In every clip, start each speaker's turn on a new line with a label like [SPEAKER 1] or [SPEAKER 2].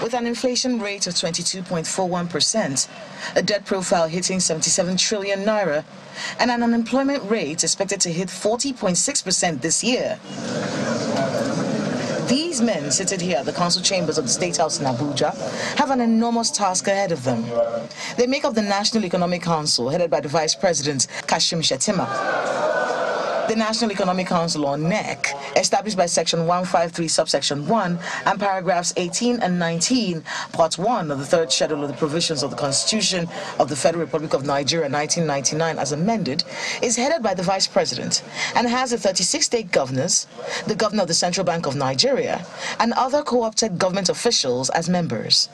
[SPEAKER 1] with an inflation rate of 22.41%, a debt profile hitting 77 trillion naira, and an unemployment rate expected to hit 40.6% this year. These men seated here at the council chambers of the State House in Abuja have an enormous task ahead of them. They make up the National Economic Council, headed by the Vice President, Shettima. The National Economic Council, or NEC, established by Section 153, subsection 1, and paragraphs 18 and 19, part 1 of the third schedule of the provisions of the Constitution of the Federal Republic of Nigeria 1999 as amended, is headed by the Vice President and has the 36 state governors, the Governor of the Central Bank of Nigeria, and other co-opted government officials as members.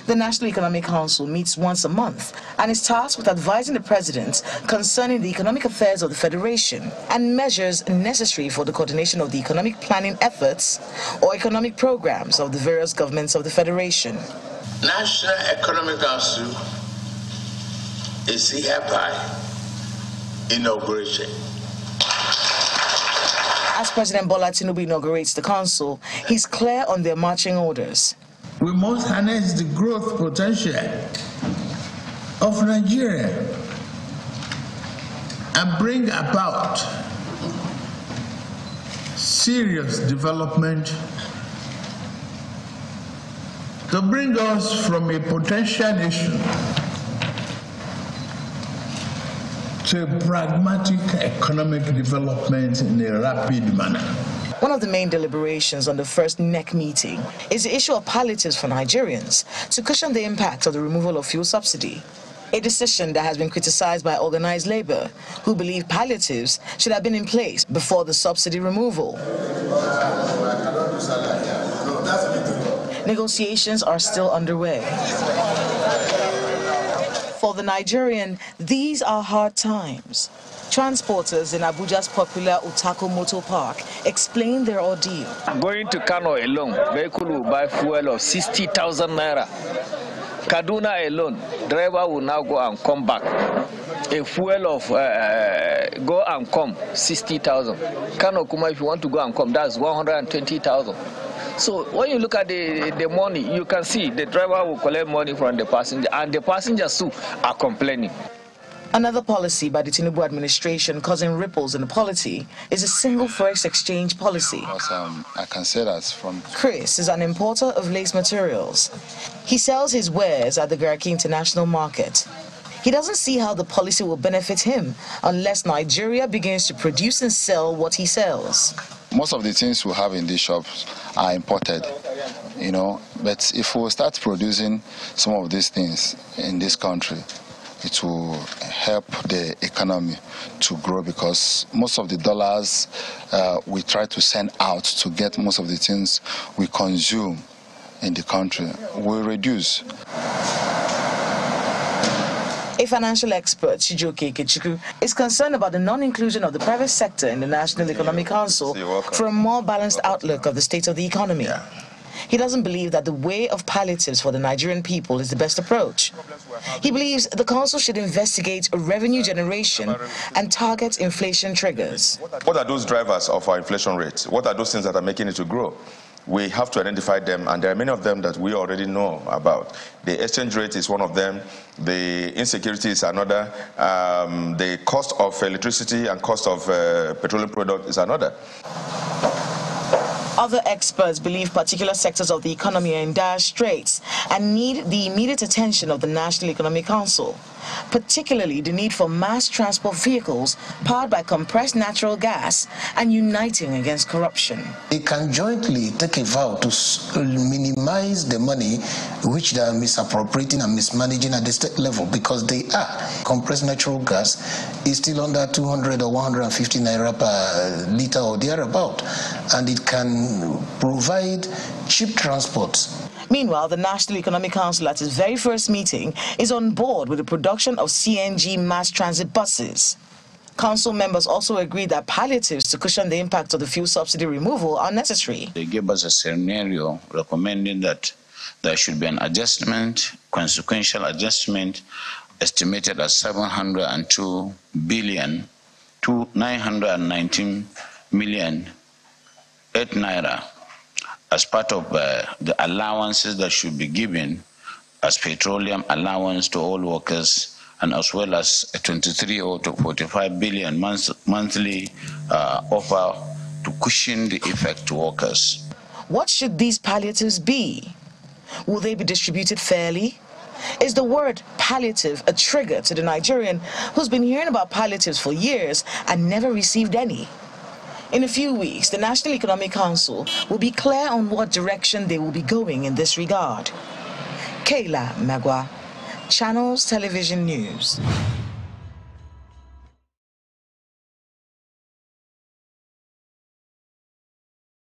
[SPEAKER 1] The National Economic Council meets once a month and is tasked with advising the President concerning the economic affairs of the Federation and measures necessary for the coordination of the economic planning efforts or economic programs of the various governments of the Federation.
[SPEAKER 2] National Economic Council is hereby inaugurated.
[SPEAKER 1] As President Bola Tinubu inaugurates the council, he's clear on their marching orders.
[SPEAKER 3] We must harness the growth potential of Nigeria and bring about serious development to bring us from a potential nation to a pragmatic economic development in a rapid manner.
[SPEAKER 1] One of the main deliberations on the first NEC meeting is the issue of palliatives for Nigerians to cushion the impact of the removal of fuel subsidy, a decision that has been criticized by organized labor, who believe palliatives should have been in place before the subsidy removal. Negotiations are still underway. For the Nigerian, these are hard times. Transporters in Abuja's popular Utako Motor Park explain their ordeal.
[SPEAKER 4] Going to Kano alone, vehicle will buy fuel of 60,000 naira. Kaduna alone, driver will now go and come back. A fuel of go and come 60,000. Kano Kuma, if you want to go and come, that's 120,000. So when you look at the money, you can see the driver will collect money from the passenger, and the passengers too are complaining.
[SPEAKER 1] Another policy by the Tinubu administration causing ripples in the polity is a single forex exchange policy.
[SPEAKER 5] I can say that from...
[SPEAKER 1] Chris is an importer of lace materials. He sells his wares at the Garki International Market. He doesn't see how the policy will benefit him unless Nigeria begins to produce and sell what he sells.
[SPEAKER 5] Most of the things we have in these shops are imported, you know, but if we start producing some of these things in this country, it will help the economy to grow, because most of the dollars we try to send out to get most of the things we consume in the country will reduce.
[SPEAKER 1] A financial expert, Chijoke Ikechukwu, is concerned about the non-inclusion of the private sector in the National Economic Council for a more balanced outlook of the state of the economy. Yeah. He doesn't believe that the way of palliatives for the Nigerian people is the best approach. He believes the council should investigate revenue generation and target inflation triggers.
[SPEAKER 6] What are those drivers of our inflation rate? What are those things that are making it to grow? We have to identify them, and there are many of them that we already know about. The exchange rate is one of them. The insecurity is another. The cost of electricity and cost of petroleum product is another.
[SPEAKER 1] Other experts believe particular sectors of the economy are in dire straits and need the immediate attention of the National Economic Council, particularly the need for mass transport vehicles powered by compressed natural gas and uniting against corruption.
[SPEAKER 7] They can jointly take a vow to minimize the money which they are misappropriating and mismanaging at the state level, because they are. Compressed natural gas is still under 200 or 150 naira per litre or thereabout, and it can provide cheap transport.
[SPEAKER 1] Meanwhile, the National Economic Council at its very first meeting is on board with the production of CNG mass transit buses. Council members also agreed that palliatives to cushion the impact of the fuel subsidy removal are necessary.
[SPEAKER 8] They gave us a scenario recommending that there should be an adjustment, consequential adjustment, estimated at 702 billion to 919 million 8 naira. as part of the allowances that should be given as petroleum allowance to all workers, and as well as a 23 or to 45 billion monthly offer to cushion the effect to workers.
[SPEAKER 1] What should these palliatives be? Will they be distributed fairly? Is the word palliative a trigger to the Nigerian who's been hearing about palliatives for years and never received any? In a few weeks, the National Economic Council will be clear on what direction they will be going in this regard. Kayla Magwa, Channels Television News.